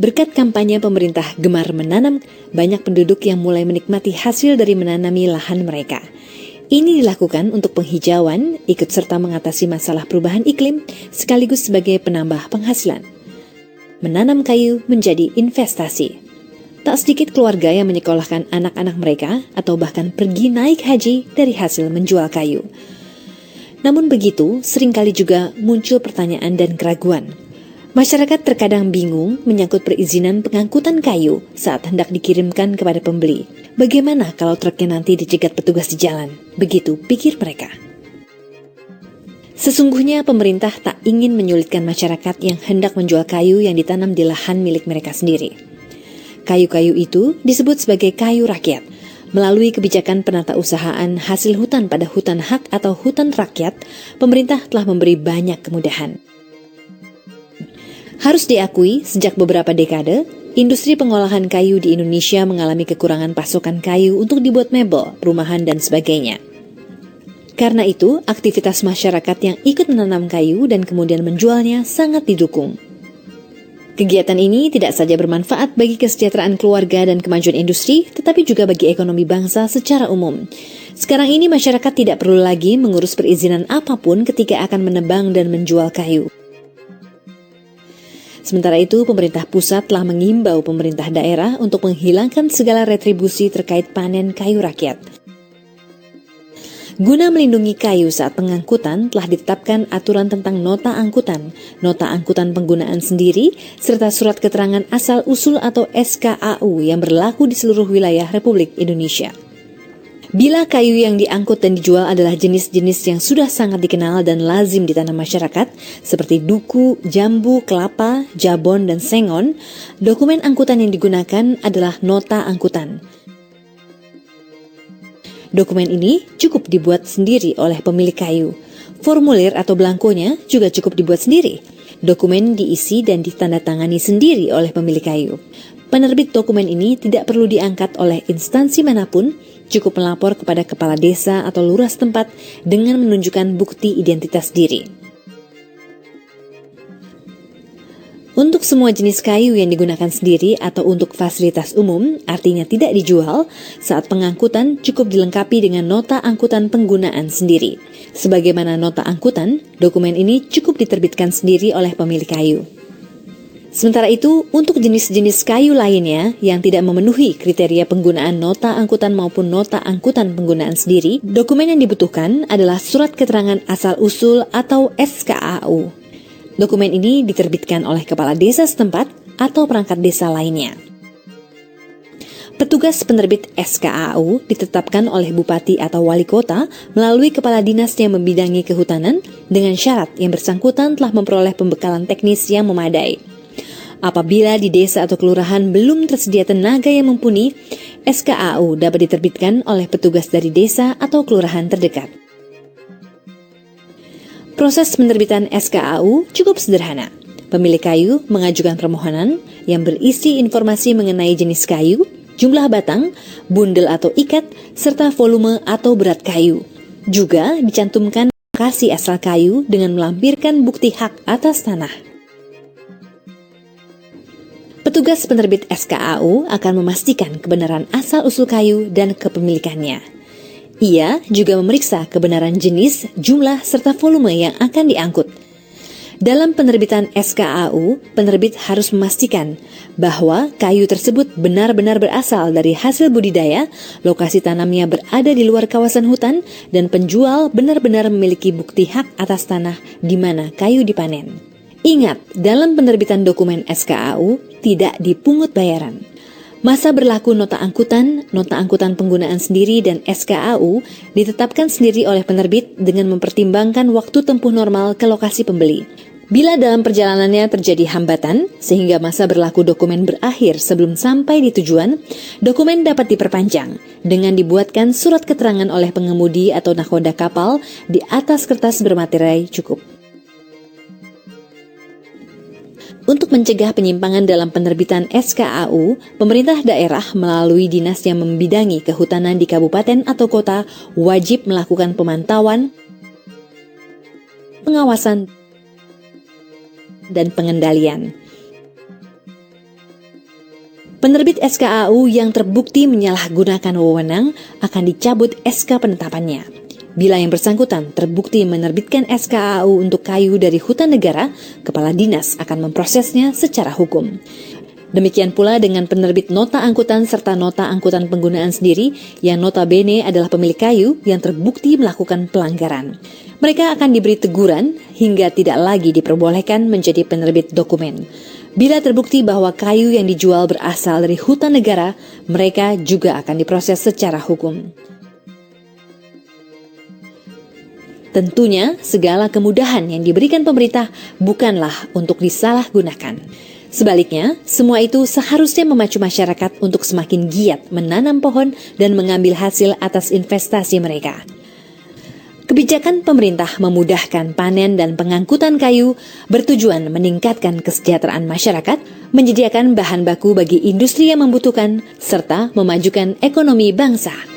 Berkat kampanye pemerintah gemar menanam, banyak penduduk yang mulai menikmati hasil dari menanami lahan mereka. Ini dilakukan untuk penghijauan, ikut serta mengatasi masalah perubahan iklim, sekaligus sebagai penambah penghasilan. Menanam kayu menjadi investasi. Tak sedikit keluarga yang menyekolahkan anak-anak mereka atau bahkan pergi naik haji dari hasil menjual kayu. Namun begitu, seringkali juga muncul pertanyaan dan keraguan. Masyarakat terkadang bingung menyangkut perizinan pengangkutan kayu saat hendak dikirimkan kepada pembeli. Bagaimana kalau truknya nanti dicegat petugas di jalan? Begitu pikir mereka. Sesungguhnya pemerintah tak ingin menyulitkan masyarakat yang hendak menjual kayu yang ditanam di lahan milik mereka sendiri. Kayu-kayu itu disebut sebagai kayu rakyat. Melalui kebijakan penatausahaan hasil hutan pada hutan hak atau hutan rakyat, pemerintah telah memberi banyak kemudahan. Harus diakui, sejak beberapa dekade, industri pengolahan kayu di Indonesia mengalami kekurangan pasokan kayu untuk dibuat mebel, rumahan, dan sebagainya. Karena itu, aktivitas masyarakat yang ikut menanam kayu dan kemudian menjualnya sangat didukung. Kegiatan ini tidak saja bermanfaat bagi kesejahteraan keluarga dan kemajuan industri, tetapi juga bagi ekonomi bangsa secara umum. Sekarang ini masyarakat tidak perlu lagi mengurus perizinan apapun ketika akan menebang dan menjual kayu. Sementara itu, pemerintah pusat telah mengimbau pemerintah daerah untuk menghilangkan segala retribusi terkait panen kayu rakyat. Guna melindungi kayu saat pengangkutan, telah ditetapkan aturan tentang nota angkutan penggunaan sendiri, serta surat keterangan asal-usul atau SKAU yang berlaku di seluruh wilayah Republik Indonesia. Bila kayu yang diangkut dan dijual adalah jenis-jenis yang sudah sangat dikenal dan lazim ditanam masyarakat, seperti duku, jambu, kelapa, jabon, dan sengon, dokumen angkutan yang digunakan adalah nota angkutan. Dokumen ini cukup dibuat sendiri oleh pemilik kayu. Formulir atau belangkonya juga cukup dibuat sendiri. Dokumen diisi dan ditandatangani sendiri oleh pemilik kayu. Penerbit dokumen ini tidak perlu diangkat oleh instansi manapun, cukup melapor kepada kepala desa atau lurah setempat dengan menunjukkan bukti identitas diri. Untuk semua jenis kayu yang digunakan sendiri atau untuk fasilitas umum, artinya tidak dijual, saat pengangkutan cukup dilengkapi dengan nota angkutan penggunaan sendiri. Sebagaimana nota angkutan, dokumen ini cukup diterbitkan sendiri oleh pemilik kayu. Sementara itu, untuk jenis-jenis kayu lainnya yang tidak memenuhi kriteria penggunaan nota angkutan maupun nota angkutan penggunaan sendiri, dokumen yang dibutuhkan adalah surat keterangan asal-usul atau SKAU. Dokumen ini diterbitkan oleh kepala desa setempat atau perangkat desa lainnya. Petugas penerbit SKAU ditetapkan oleh bupati atau wali kota melalui kepala dinas yang membidangi kehutanan dengan syarat yang bersangkutan telah memperoleh pembekalan teknis yang memadai. Apabila di desa atau kelurahan belum tersedia tenaga yang mumpuni, SKAU dapat diterbitkan oleh petugas dari desa atau kelurahan terdekat. Proses penerbitan SKAU cukup sederhana. Pemilik kayu mengajukan permohonan yang berisi informasi mengenai jenis kayu, jumlah batang, bundel atau ikat, serta volume atau berat kayu. Juga dicantumkan lokasi asal kayu dengan melampirkan bukti hak atas tanah. Petugas penerbit SKAU akan memastikan kebenaran asal-usul kayu dan kepemilikannya. Ia juga memeriksa kebenaran jenis, jumlah, serta volume yang akan diangkut. Dalam penerbitan SKAU, penerbit harus memastikan bahwa kayu tersebut benar-benar berasal dari hasil budidaya, lokasi tanamnya berada di luar kawasan hutan, dan penjual benar-benar memiliki bukti hak atas tanah di mana kayu dipanen. Ingat, dalam penerbitan dokumen SKAU tidak dipungut bayaran. Masa berlaku nota angkutan penggunaan sendiri dan SKAU ditetapkan sendiri oleh penerbit dengan mempertimbangkan waktu tempuh normal ke lokasi pembeli. Bila dalam perjalanannya terjadi hambatan, sehingga masa berlaku dokumen berakhir sebelum sampai di tujuan, dokumen dapat diperpanjang dengan dibuatkan surat keterangan oleh pengemudi atau nahkoda kapal di atas kertas bermaterai cukup. Untuk mencegah penyimpangan dalam penerbitan SKAU, pemerintah daerah melalui dinas yang membidangi kehutanan di kabupaten atau kota wajib melakukan pemantauan, pengawasan, dan pengendalian. Penerbit SKAU yang terbukti menyalahgunakan wewenang akan dicabut SK penetapannya. Bila yang bersangkutan terbukti menerbitkan SKAU untuk kayu dari hutan negara, kepala dinas akan memprosesnya secara hukum. Demikian pula dengan penerbit nota angkutan serta nota angkutan penggunaan sendiri yang notabene adalah pemilik kayu yang terbukti melakukan pelanggaran. Mereka akan diberi teguran hingga tidak lagi diperbolehkan menjadi penerbit dokumen. Bila terbukti bahwa kayu yang dijual berasal dari hutan negara, mereka juga akan diproses secara hukum. Tentunya, segala kemudahan yang diberikan pemerintah bukanlah untuk disalahgunakan. Sebaliknya, semua itu seharusnya memacu masyarakat untuk semakin giat menanam pohon dan mengambil hasil atas investasi mereka. Kebijakan pemerintah memudahkan panen dan pengangkutan kayu bertujuan meningkatkan kesejahteraan masyarakat, menyediakan bahan baku bagi industri yang membutuhkan, serta memajukan ekonomi bangsa.